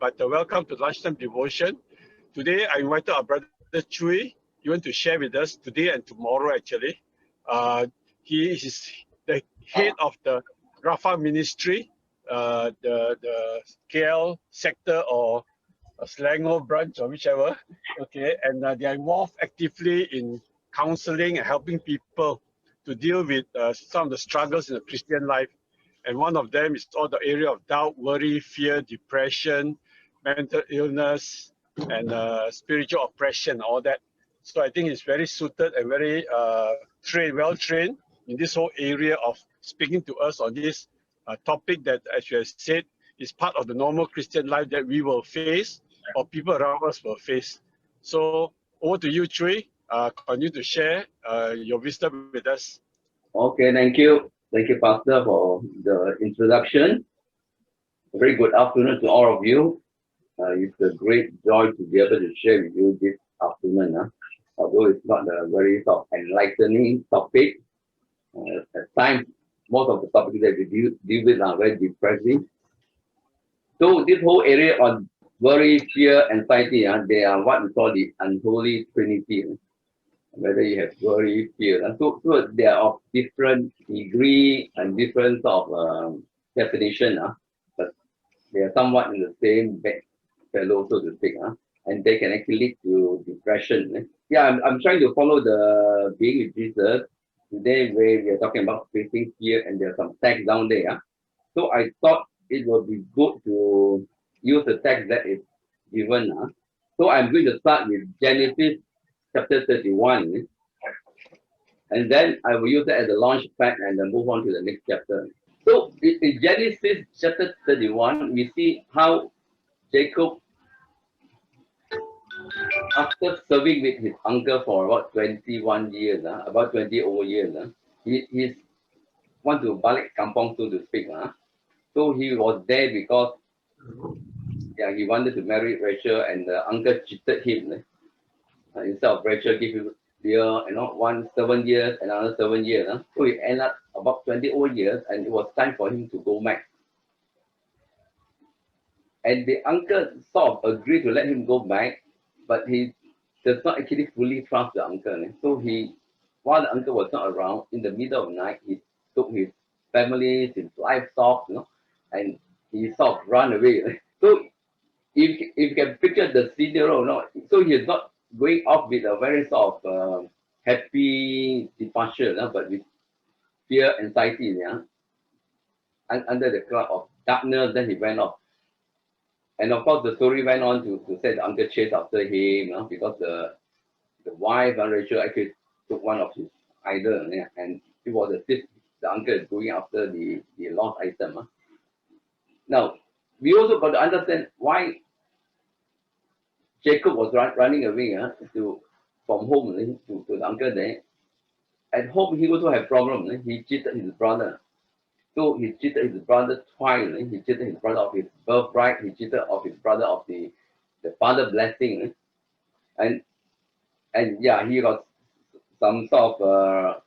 but welcome to Lunchtime Devotion. Today, I invited our brother Chui. He wants to share with us today and tomorrow, actually. He is the head of the Rafa Ministry, the KL sector or Selangor branch or whichever. Okay, and they are involved actively in counseling and helping people to deal with some of the struggles in the Christian life. And one of them is all the area of doubt, worry, fear, depression, mental illness, and spiritual oppression, all that. So I think it's very suited and very well trained in this whole area of speaking to us on this topic that, as you have said, is part of the normal Christian life that we will face or people around us will face. So over to you, Chui. Continue to share your wisdom with us. Okay, thank you. Thank you, Pastor, for the introduction. A very good afternoon to all of you. It's a great joy to be able to share with you this afternoon. Although it's not a very sort of enlightening topic, at times most of the topics that we deal with are very depressing. So this whole area on worry, fear, anxiety, they are what we call the unholy trinity. Whether you have worry, fear, so they are of different degree and different sort of definition, but they are somewhat in the same fellow, so to speak, and they can actually lead to depression. Yeah, I'm trying to follow the being with Jesus. Today we are talking about facing fear, and there's some text down there. So I thought it would be good to use the text that is given. So I'm going to start with Genesis chapter 31, and then I will use it as a launch pad and then move on to the next chapter. So in Genesis chapter 31, we see how Jacob, after serving with his uncle for about 21 years, about 20 over years, he's want to balik kampong, so to speak. So he was there because he wanted to marry Rachel, and the uncle cheated him. Instead of Rachel give him beer, 7 years, another 7 years. So he ended up about 20 over years, and it was time for him to go back. And the uncle sort of agreed to let him go back, but he does not actually fully trust the uncle. So while the uncle was not around, in the middle of the night, he took his family, his livestock, and he sort of ran away. So if you can picture the scenario, so he's not going off with a very sort of happy departure, but with fear, anxiety, and under the cloud of darkness, then he went off. And of course, the story went on to say the uncle chased after him, because the wife, Rachel, actually took one of his idols, and it was as if the uncle is going after the lost item. Now, we also got to understand why Jacob was running away from home to the uncle there. At home, he also had problems. He cheated his brother. So he cheated his brother twice. He cheated his brother of his birthright. He cheated of his brother of the father blessing. And he got some sort of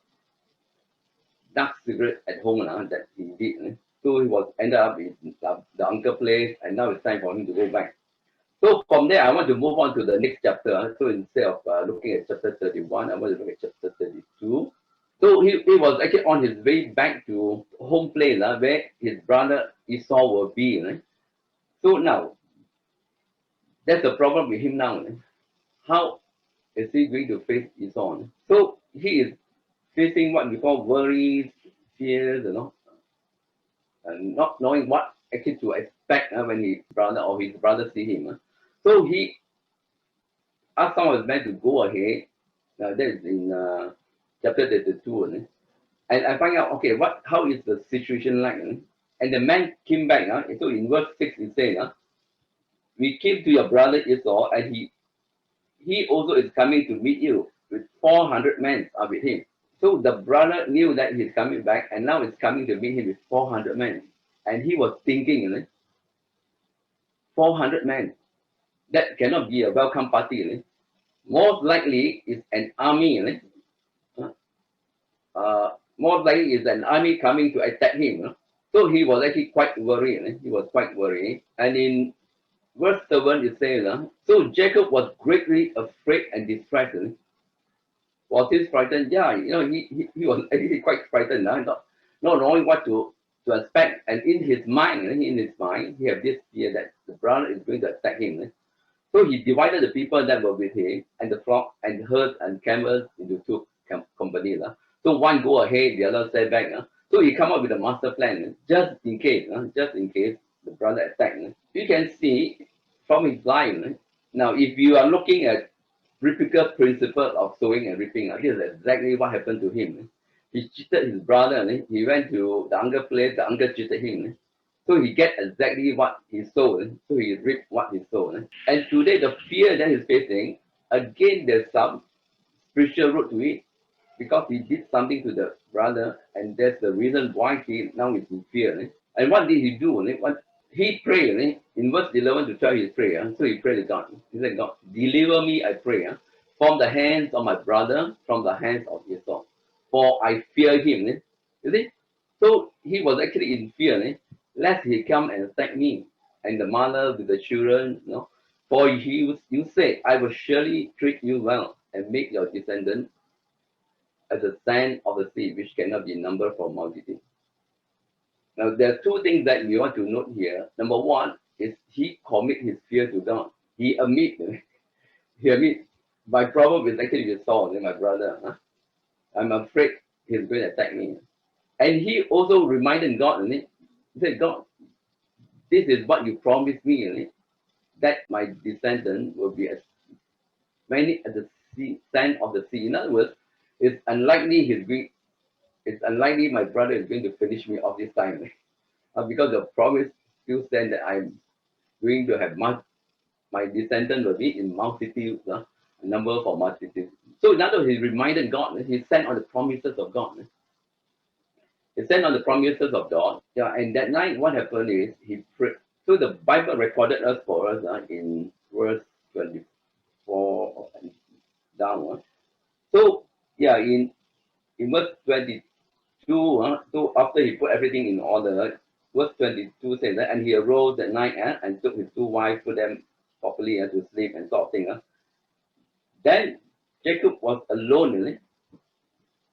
dark secret at home that he did. So he was ended up in the uncle place, and now it's time for him to go back. So from there, I want to move on to the next chapter. So instead of looking at chapter 31, I want to look at chapter 32. So he was actually on his way back to home place where his brother Esau will be. So now, that's the problem with him now. How is he going to face Esau? So he is facing what we call worries, fears, and not knowing what actually to expect when his brother see him. So he asked some of his men to go ahead. That is in chapter 32. And I find out, okay, how is the situation like? And the man came back. So in verse 6, he said, we came to your brother Esau, and he also is coming to meet you with 400 men are with him. So the brother knew that he's coming back, and now he's coming to meet him with 400 men. And he was thinking, 400 men, that cannot be a welcome party. Most likely it's an army. Most likely it's an army coming to attack him. So he was actually quite worried. He was quite worried. And in verse 7 it says, so Jacob was greatly afraid and distressed. Was he frightened? Yeah, he was actually quite frightened, not knowing what to expect. And in his mind, he had this fear that the brother is going to attack him. So he divided the people that were with him and the flock and herds and camels into two companies. So one go ahead, the other stay back. So he come up with a master plan just in case the brother attack. You can see from his life. Now, if you are looking at typical principle of sowing and reaping, this is exactly what happened to him. He cheated his brother. He went to the uncle place. The uncle cheated him. So he get exactly what he sowed. So he reaped what he sowed. And today, the fear that he's facing, again, there's some spiritual root to it because he did something to the brother, and that's the reason why he now is in fear. And what did he do? What he prayed in verse 11 to 12, he prayed. So he prayed to God. He said, God, deliver me, I pray, from the hands of my brother, from the hands of Esau, for I fear him. You see? So he was actually in fear, lest he come and attack me and the mother with the children. For you said, I will surely treat you well and make your descendants as the sand of the sea, which cannot be numbered for multitude. Now, there are two things that we want to note here. Number one is he commit his fear to God. He admit, my problem is actually with Saul, my brother. I'm afraid he's going to attack me. And he also reminded God, he said, God, this is what you promised me, that my descendant will be as many as the sand of the sea. In other words, it's unlikely my brother is going to finish me off this time. Because the promise still stands that I'm going to have my descendant will be in multitude, a number for multitude. So in other words, he reminded God, he sent on the promises of God. He sent on the promises of God. Yeah, and that night what happened is he prayed. So the Bible recorded us for us in verse 24 and down. So yeah, in verse 22, so after he put everything in order, verse 22 says that, and he arose at night and took his two wives, put them properly to sleep and sort of thing. Then Jacob was alone,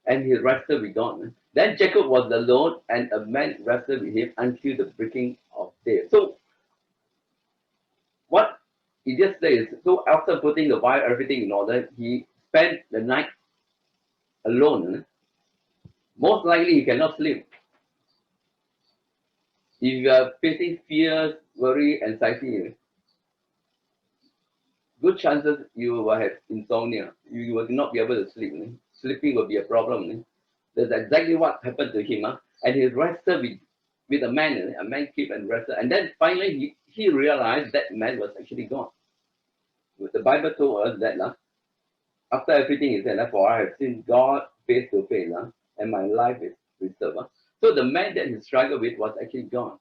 and he rested with God. Then Jacob was alone, and a man rested with him until the breaking of day. So what he just says, so after putting the wife, everything in order, he spent the night alone. Most likely he cannot sleep. If you are facing fears, worry, anxiety, good chances you will have insomnia. You will not be able to sleep. Sleeping will be a problem. That's exactly what happened to him. And he rested with a man kept and rested. And then finally he realized that man was actually gone. The Bible told us that after everything is said, for I have seen God face to face, and my life is preserved. So the man that he struggled with was actually gone.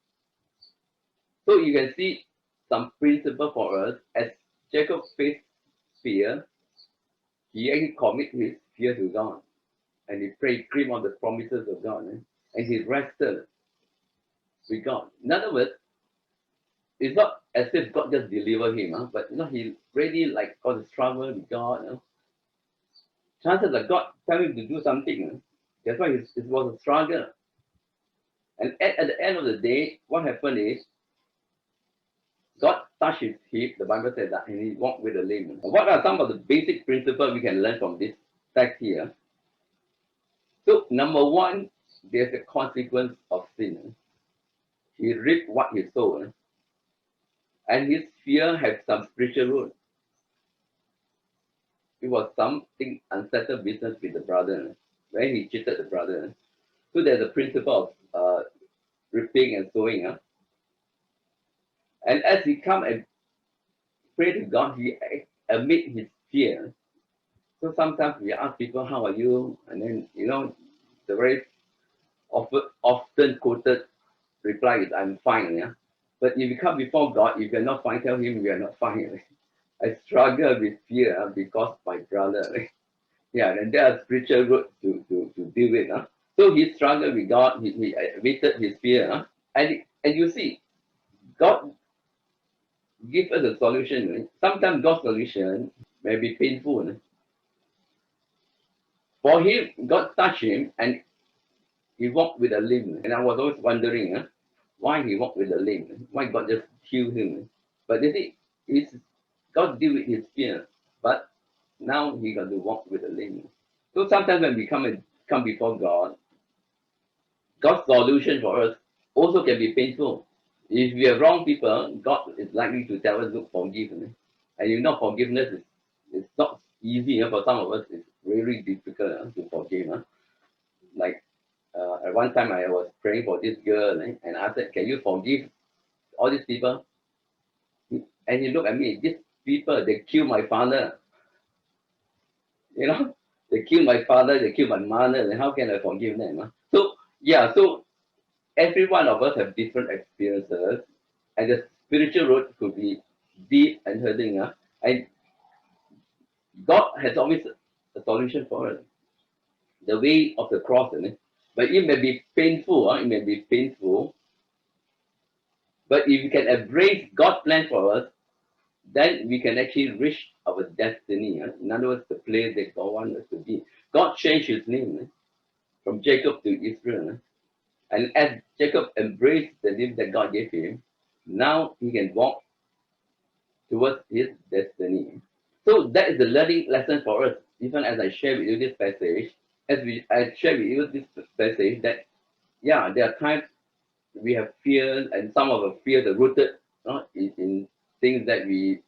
So you can see some principle for us. As Jacob faced fear, he actually committed his fear to God. And he prayed, claimed on the promises of God. And he rested with God. In other words, it's not as if God just delivered him, but he really got to struggle with God. Chances that God tell him to do something. That's why it was a struggle. And at the end of the day, what happened is God touched his hip, the Bible says that, and he walked with a lame. What are some of the basic principles we can learn from this text here? So, number one, there's a consequence of sin. He reaped what he sowed. And his fear had some spiritual root. It was something unsettled business with the brother, where he cheated the brother. So there's a principle of reaping and sowing. And as he come and pray to God, he admit his fear. So sometimes we ask people, how are you? And then, the very often quoted reply is, I'm fine. Yeah. But if you come before God, if you're not fine, tell him you are not fine. I struggle with fear because my brother. Yeah, and there are spiritual roots to deal with. So he struggled with God, he admitted his fear. And you see, God give us a solution. Sometimes God's solution may be painful. For him, God touched him and he walked with a limp. And I was always wondering why he walked with a limp. Why God just healed him. But you see, God deal with his fear. But now he got to walk with a limp. So sometimes when we come before God, God's solution for us also can be painful. If we are wrong people, God is likely to tell us, look, forgive. And you know, forgiveness is not easy. For some of us, it's really difficult to forgive. Like at one time, I was praying for this girl, and I said, can you forgive all these people? And he looked at me, these people, they killed my father. You know, they killed my father, they killed my mother, and how can I forgive them? So, yeah, so every one of us have different experiences, and the spiritual road could be deep and hurting. And God has always a solution for us. The way of the cross, but it may be painful. It may be painful. But if we can embrace God's plan for us, then we can actually reach our destiny. In other words, the place that God wants us to be. God changed his name from Jacob to Israel. And as Jacob embraced the name that God gave him, now he can walk towards his destiny. So that is the learning lesson for us. Even as I share with you this passage, I share with you this passage that, yeah, there are times we have fears, and some of our fears are rooted in things that we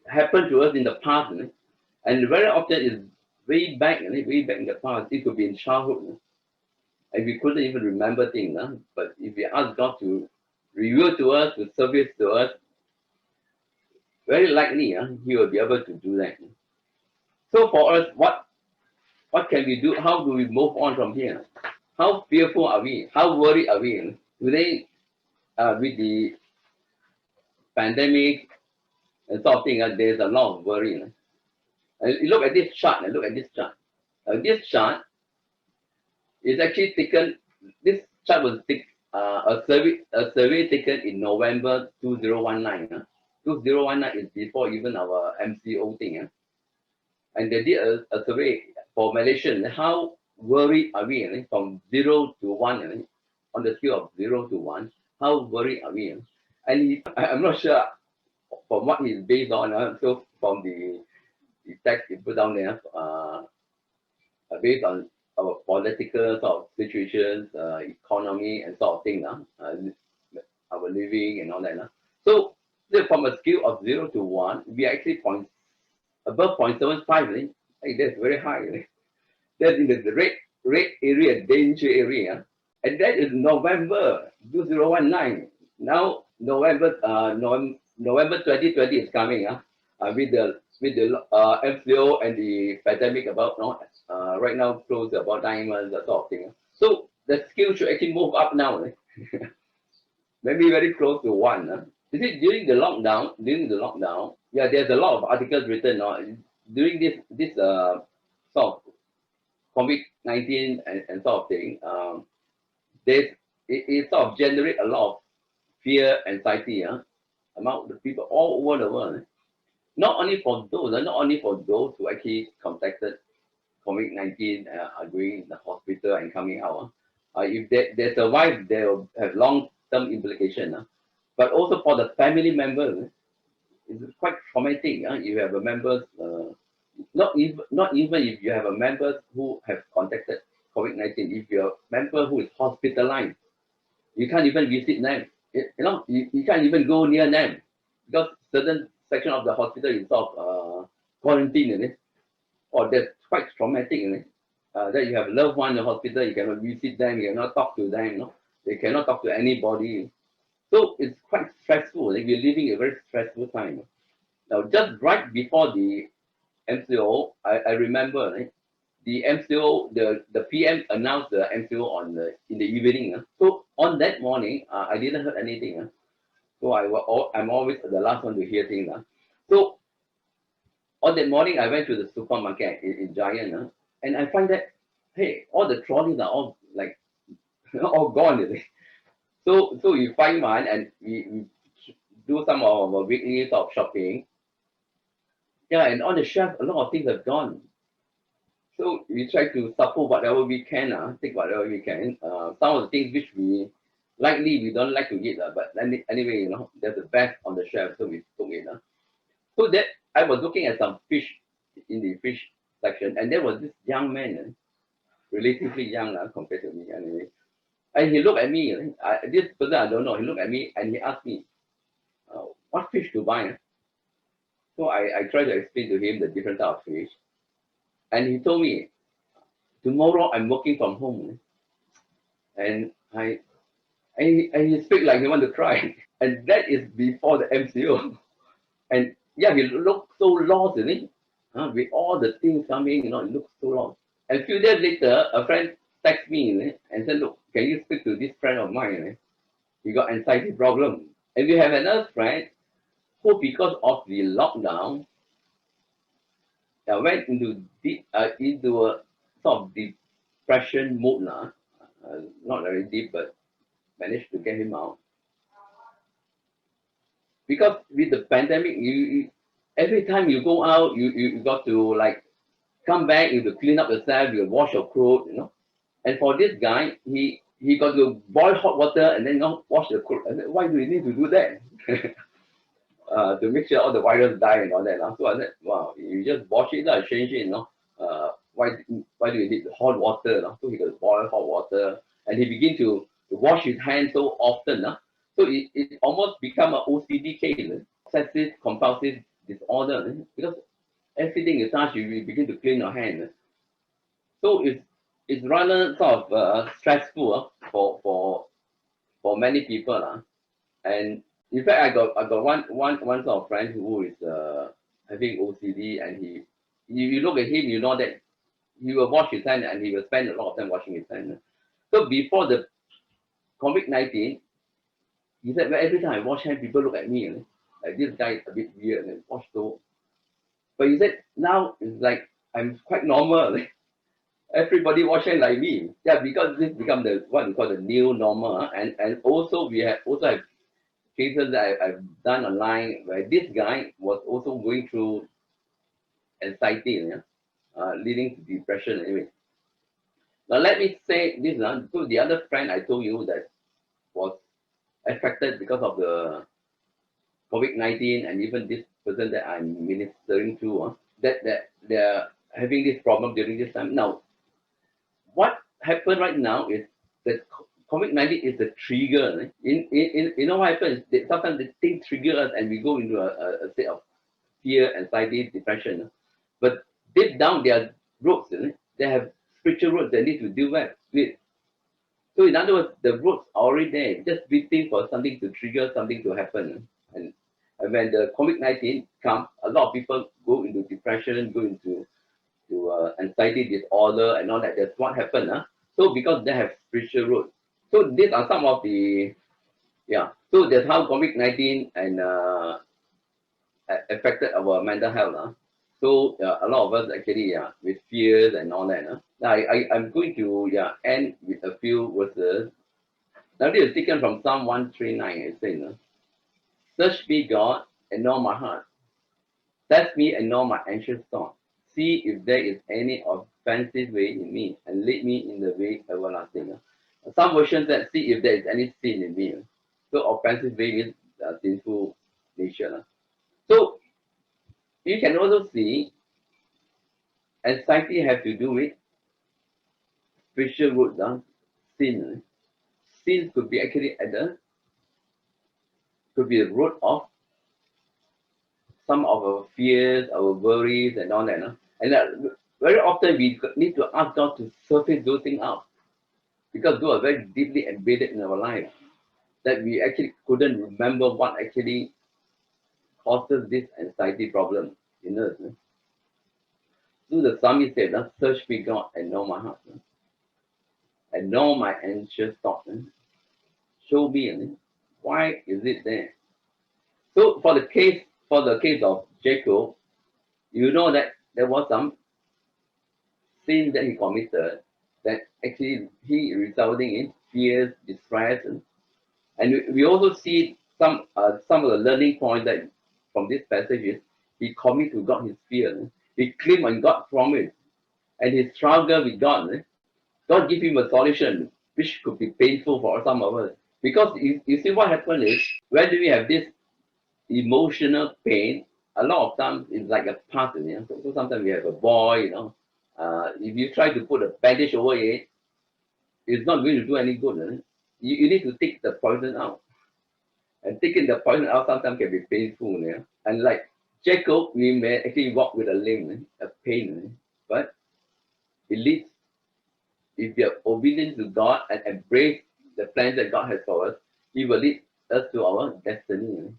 happened to us in the past, and very often is way back in the past. It could be in childhood, and we couldn't even remember things. But if we ask God to reveal to us, to service to us, very likely He will be able to do that. So for us, what can we do? How do we move on from here? How fearful are we? How worried are we? Today, with the pandemic and sort of thing, there's a lot of worry. Look at this chart. Look at this chart. This chart is actually taken. This chart was a survey taken in November 2019. 2019 is before even our MCO thing. And they did a survey for Malaysians. How worried are we from 0 to 1? On the scale of 0 to 1, how worried are we? And I'm not sure from what he's based on. So from the text he put down there, based on our political sort of situations, economy and sort of thing, our living and all that. So from a scale of 0 to 1, we are actually above 0.75. Hey, that's very high. That's in the red area, danger area. And that is November 2019. Now November 2020 is coming. With the MCO and the pandemic about right now close to about 9 months, that sort of thing. So the scale should actually move up now. Maybe very close to 1. You see, during the lockdown, yeah, there's a lot of articles written on during this sort of COVID-19 and sort of thing. It sort of generate a lot of fear, anxiety among the people all over the world. Not only for those who actually contacted COVID-19 are going in the hospital and coming out. If they survive, they will have long-term implications. But also for the family members, it's quite traumatic. You have a members, not even if you have a members who have contacted COVID-19. If you're a member who is hospitalized, you can't even visit them. You can't even go near them because certain section of the hospital is sort of quarantine. Or that's quite traumatic. That you have loved one in the hospital, you cannot visit them, you cannot talk to them. They cannot talk to anybody. So it's quite stressful. We're living a very stressful time. Now, just right before the MCO, I remember the MCO, the PM announced the MCO in the evening. So on that morning, I didn't hear anything. So I'm always the last one to hear things. So on that morning, I went to the supermarket in Giant, and I find that, hey, all the trolleys are all like all gone. So we find one, and we do some of our weekly sort of shopping. Yeah, and on the shelf, a lot of things have gone. So we try to support whatever we can, take whatever we can. Some of the things which we don't like to eat, but anyway, there's the best on the shelf, so we took it. So that I was looking at some fish in the fish section, and there was this young man, relatively young compared to me anyway. And he looked at me, this person I don't know, he looked at me and he asked me, what fish to buy? So I tried to explain to him the different type of fish. And he told me, tomorrow I'm working from home. And he speak like he want to cry. And that is before the MCO. And yeah, he looked so lost, isn't it? With all the things coming, he looked so lost. And a few days later, a friend texted me and said, look, can you speak to this friend of mine? He got anxiety problem. And we have another friend who, because of the lockdown, went into a sort of depression mode now. Not very deep, but managed to get him out. Because with the pandemic, you every time you go out, you got to like come back, you have to clean up yourself, you wash your clothes, And for this guy, he got to boil hot water and then wash the clothes. I said, why do you need to do that? To make sure all the virus die and all that. So I said, wow, you just wash it, change it, why do you need hot water? So he got boil hot water and he began to wash his hands so often. So it almost become an OCD case, obsessive compulsive disorder, because everything you touch, you begin to clean your hand. So it's rather sort of stressful for many people. And in fact, I got one sort of friend who is having OCD, and you look at him, you know that he will wash his hand and he will spend a lot of time washing his hand. So before the COVID-19, he said, well, every time I wash hand, people look at me like this guy is a bit weird and wash so. But he said now it's like I'm quite normal. Everybody washing like me. Yeah, because this become the what we call the new normal. And also we have cases that I've done online where this guy was also going through anxiety, leading to depression anyway. Now let me say this, so the other friend I told you that was affected because of the COVID-19, and even this person that I'm ministering to, that they're having this problem during this time. Now, what happened right now is that COVID-19 is the trigger. What happens? Sometimes the thing triggers us and we go into a state of fear, anxiety, depression. But deep down, there are roots. They have spiritual roots they need to deal with. So in other words, the roots are already there, just waiting for something to trigger something to happen. And when the COVID-19 comes, a lot of people go into depression, go into anxiety disorder and all that. That's what happened. So because they have spiritual roots. So these are some of the, so that's how COVID-19 and affected our mental health. So a lot of us actually, with fears and all that. Now I'm going to end with a few verses. Now this is taken from Psalm 139. It says, search me, God, and know my heart. Test me and know my anxious thought. See if there is any offensive way in me, and lead me in the way everlasting. Some versions that see if there is any sin in me. So offensive way means sinful nature. So you can also see anxiety have to do with spiritual root, sin. Sin could be actually could be the root of some of our fears, our worries, and all that. And very often we need to ask God to surface those things out, because those are very deeply embedded in our life that we actually couldn't remember what actually causes this anxiety problem in us. So the psalmist said, search me, God, and know my heart, and know my anxious thoughts. Show me why is it there. So for the case of Jacob, you know that there was some sin that he committed that actually he resulting in fears, distress, and we also see some of the learning points that from this passage is he commit to God his fear. He claimed on God's promise, and he struggled with God. God give him a solution, which could be painful for some of us. Because you see what happened is, when we have this emotional pain, a lot of times it's like a past. So sometimes we have a boy, if you try to put a bandage over it, it's not going to do any good. You need to take the poison out. And taking the poison out sometimes can be painful. And like Jacob, we may actually walk with a limp, a pain. But it leads, if we are obedient to God and embrace the plans that God has for us, He will lead us to our destiny,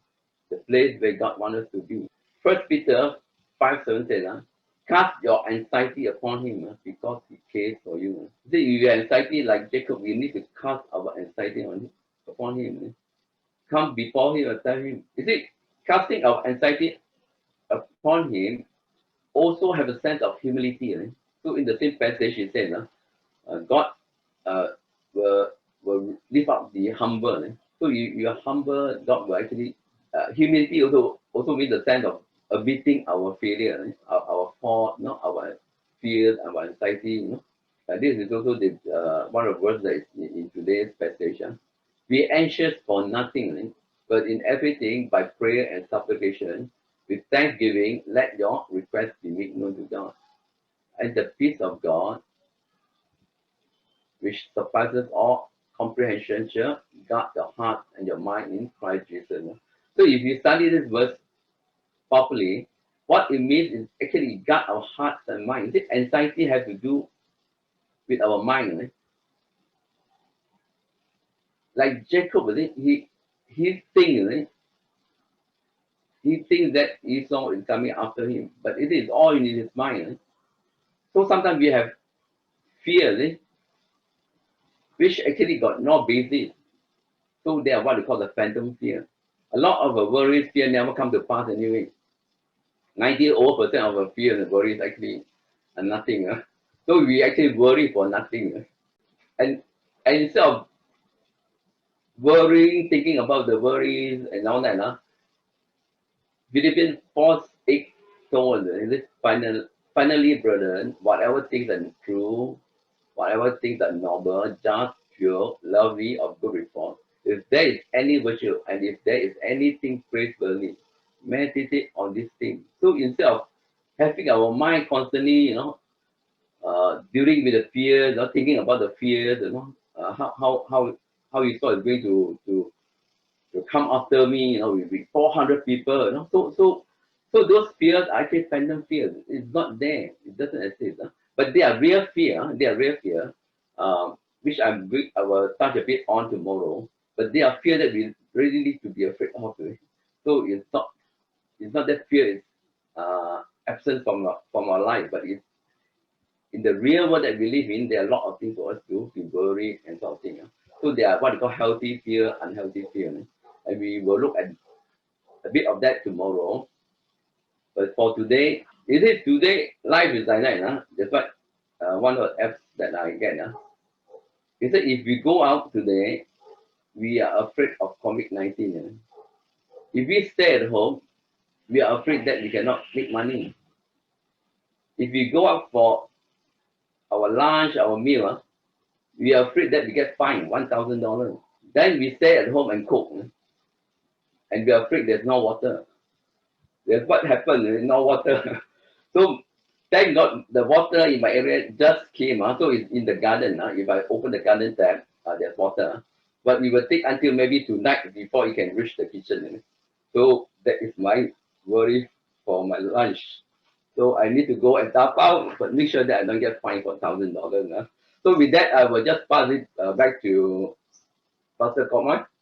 the place where God wants us to be. First Peter 5:7 says, cast your anxiety upon him because he cares for you. See, if you have anxiety like Jacob, we need to cast our anxiety upon him. Come before him and tell him. You see, casting our anxiety upon him also have a sense of humility. So in the same passage, he says, God will lift up the humble. So you are humble, God will actually, humility also means the sense of admitting our failure, our fault, our fears, our anxiety. This is also the one of the words that is in today's passage. Be anxious for nothing, but in everything by prayer and supplication, with thanksgiving, let your requests be made known to God. And the peace of God, which surpasses all comprehension, shall guard your heart and your mind in Christ Jesus. So if you study this verse properly, what it means is actually guard our hearts and mind. Anxiety has to do with our mind. Like Jacob, he thinks that Esau is coming after him, but it is all in his mind. So sometimes we have fear, which actually got no basis. So they are what we call the phantom fear. A lot of our worries, fear never come to pass anyway. 90% of our fear and worries actually are nothing. So we actually worry for nothing. And instead of worrying, thinking about the worries and all that, Philippians 4:8 told us, finally, brethren, whatever things are true, whatever things are noble, just, pure, lovely, of good report, if there is any virtue and if there is anything praiseworthy, meditate on this thing. So instead of having our mind constantly, dealing with the fears, thinking about the fears, how you thought it's going to come after me, with 400 people, so those fears are actually phantom fears. It's not there. It doesn't exist. But they are real fear. They are real fear, which I will touch a bit on tomorrow. But they are fear that we really need to be afraid of. So it's not that fear is absent from our life, but it's in the real world that we live in. There are a lot of things for us to be worried and sort of thing. So they are what we call healthy fear, unhealthy fear. And we will look at a bit of that tomorrow. But for today, life is like that. That's what one of the apps that I get. He said, if we go out today, we are afraid of COVID-19. If we stay at home, we are afraid that we cannot make money. If we go out for our lunch, our meal, we are afraid that we get fined $1,000. Then we stay at home and cook, and we are afraid there's no water. That's what happened, no water. So thank God the water in my area just came. So it's in the garden. If I open the garden tap, there's water. But we will take until maybe tonight before it can reach the kitchen. So that is my worry for my lunch. So I need to go and tap out, but make sure that I don't get fined for $1,000. So with that, I will just pass it back to Pastor Komar.